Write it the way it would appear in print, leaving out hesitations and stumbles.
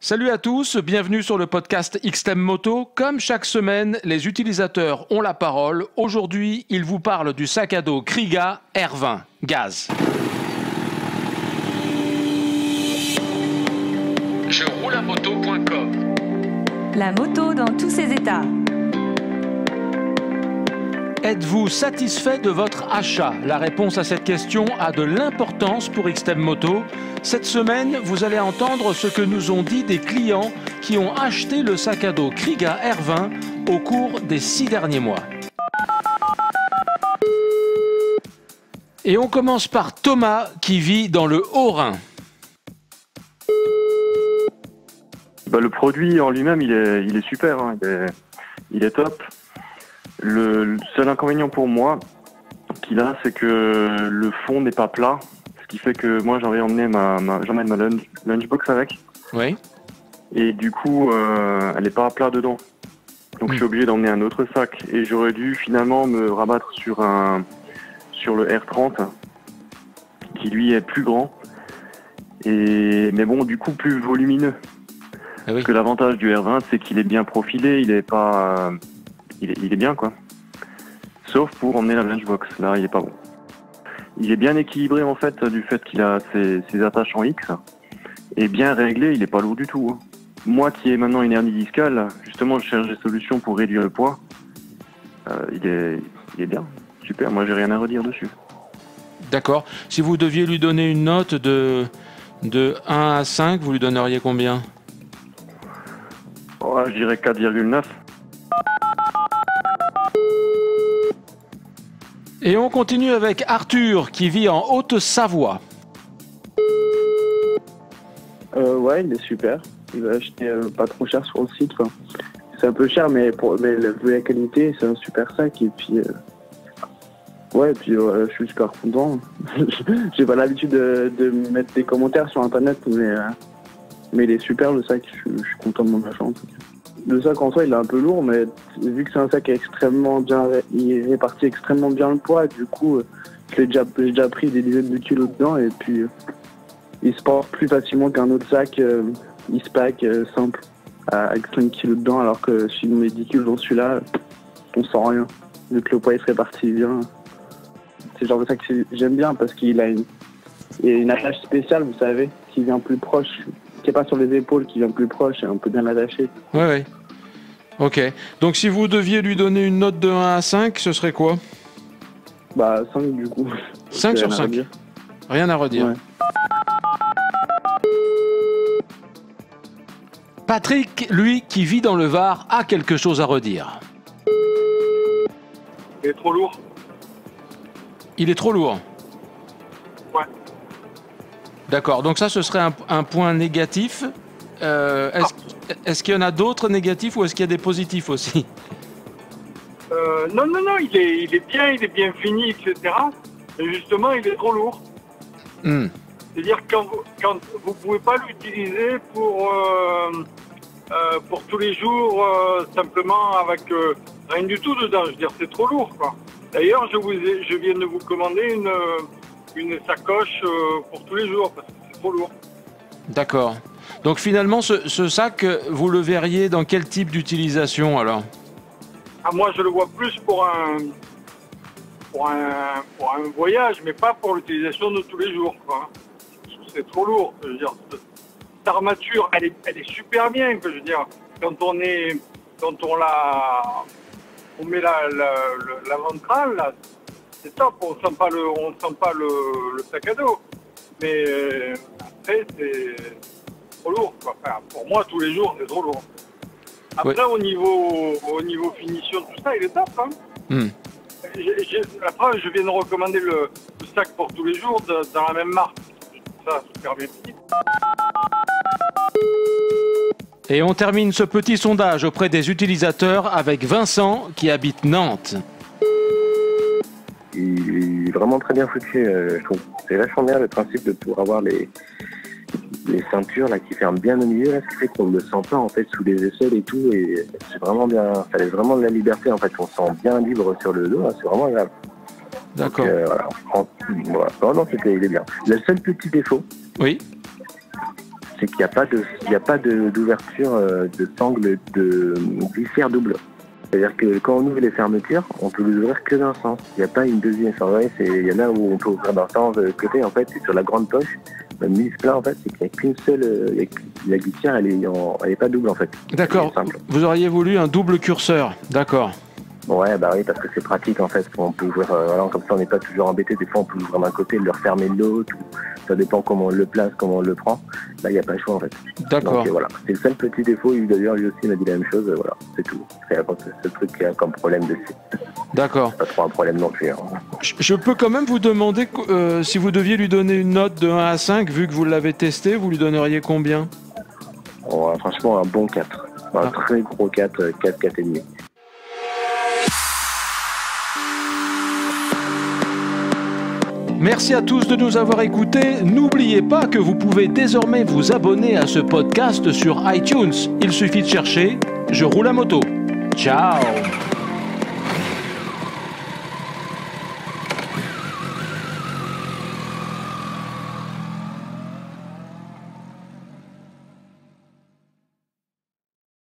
Salut à tous, bienvenue sur le podcast XTEM Moto. Comme chaque semaine, les utilisateurs ont la parole. Aujourd'hui, ils vous parlent du sac à dos Kriga R20 Gaz. Je roule à moto.com. La moto dans tous ses états. Êtes-vous satisfait de votre achat? La réponse à cette question a de l'importance pour XTEM Moto. Cette semaine, vous allez entendre ce que nous ont dit des clients qui ont acheté le sac à dos Kriga R20 au cours des 6 derniers mois. Et on commence par Thomas qui vit dans le Haut-Rhin. Le produit en lui-même, il est super, hein. Il est top. Le seul inconvénient pour moi qu'il a, c'est que le fond n'est pas plat, ce qui fait que moi j'aurais emmené j'emmène ma lunchbox avec. Oui. Et du coup, elle n'est pas plat dedans. Donc je suis obligé d'emmener un autre sac. Et j'aurais dû finalement me rabattre sur le R30, qui lui est plus grand. Mais bon, du coup plus volumineux. Ah oui. Parce que l'avantage du R20, c'est qu'il est bien profilé, il est pas, il est bien quoi. Sauf pour emmener la lunchbox, là il est pas bon. Il est bien équilibré en fait du fait qu'il a ses attaches en X et bien réglé, il est pas lourd du tout, hein. Moi qui ai maintenant une hernie discale, justement je cherche des solutions pour réduire le poids. Il est bien, super. Moi j'ai rien à redire dessus. D'accord. Si vous deviez lui donner une note de 1 à 5, vous lui donneriez combien? Oh, je dirais 4,9. Et on continue avec Arthur qui vit en Haute-Savoie. Ouais, il est super. Il a acheté pas trop cher sur le site. Enfin, c'est un peu cher, mais vu la qualité, c'est un super sac. Et puis, je suis super content. J'ai pas l'habitude de mettre des commentaires sur Internet, mais il est super le sac. Je suis content de mon achat en tout cas. Le sac en soi, il est un peu lourd, mais vu que c'est un sac extrêmement bien, il répartit extrêmement bien le poids, du coup, j'ai déjà pris des dizaines de kilos dedans, et puis il se porte plus facilement qu'un autre sac Eastpak simple, avec 5 kilos dedans, alors que si on met 10 kilos dans celui-là, on sent rien, vu que le poids il se répartit bien. C'est le genre de sac que j'aime bien, parce qu'il a une attache spéciale, vous savez, qui vient plus proche, qui n'est pas sur les épaules, qui vient plus proche et un peu bien attaché. Ouais. Ok. Donc si vous deviez lui donner une note de 1 à 5, ce serait quoi? 5 du coup. 5 sur 5. Rien à redire. Ouais. Patrick, lui, qui vit dans le Var, a quelque chose à redire. Il est trop lourd. Il est trop lourd. Ouais. D'accord. Donc ça, ce serait un point négatif. Est-ce qu'il y en a d'autres négatifs ou est-ce qu'il y a des positifs aussi? Non, il est bien fini, etc. Mais justement, il est trop lourd. C'est-à-dire quand vous pouvez pas l'utiliser pour tous les jours, simplement avec rien du tout dedans. Je veux dire, c'est trop lourd, quoi. D'ailleurs, je viens de vous commander une sacoche pour tous les jours parce que c'est trop lourd. D'accord. Donc finalement, ce sac, vous le verriez dans quel type d'utilisation alors? Moi, je le vois plus pour un voyage, mais pas pour l'utilisation de tous les jours, quoi. C'est trop lourd. Je veux dire, cette armature, elle est super bien. Je veux dire, quand on met la ventrale, là, c'est top. On sent pas le sac à dos. Mais après, c'est trop lourd, quoi. Enfin, pour moi, tous les jours, c'est trop lourd. Après, au niveau finition, tout ça, il est top, hein. Après, je viens de recommander le sac pour tous les jours dans la même marque. Ça, super bien petit. Et on termine ce petit sondage auprès des utilisateurs avec Vincent qui habite Nantes. Il est vraiment très bien foutu, je trouve. C'est vachement bien le principe de pouvoir avoir les ceintures là qui ferment bien au milieu, là, ce qui fait qu'on ne le sent pas en fait sous les aisselles et tout, et c'est vraiment bien, ça laisse vraiment de la liberté en fait, on se sent bien libre sur le dos, là, c'est vraiment agréable. D'accord. Voilà. Non, il est bien. Le seul petit défaut, oui, c'est qu'il n'y a pas d'ouverture de sangle de glissière double. C'est-à-dire que quand on ouvre les fermetures, on peut les ouvrir que d'un sens. Il n'y a pas une deuxième. Il y en a où on peut ouvrir d'un sens de côté. En fait, c'est sur la grande poche. Le mise plat, en fait, c'est qu'il n'y a qu'une seule. La glissière, elle est pas double, en fait. D'accord. Vous auriez voulu un double curseur. D'accord. Ouais, bah oui, parce que c'est pratique, en fait. On peut ouvrir, comme ça, on n'est pas toujours embêté. Des fois, on peut ouvrir d'un côté, le refermer de l'autre. Ça dépend comment on le place, comment on le prend. Là, il n'y a pas le choix, en fait. D'accord. Donc, voilà. C'est le seul petit défaut. D'ailleurs, lui aussi m'a dit la même chose. Voilà, c'est tout. C'est ce truc qui a comme problème dessus. D'accord. C'est pas trop un problème non plus. Hein. Je peux quand même vous demander si vous deviez lui donner une note de 1 à 5, vu que vous l'avez testé, vous lui donneriez combien? Ouais, franchement, un bon 4. Un très gros 4, 4,5. Merci à tous de nous avoir écoutés. N'oubliez pas que vous pouvez désormais vous abonner à ce podcast sur iTunes. Il suffit de chercher « Je roule à moto ». Ciao.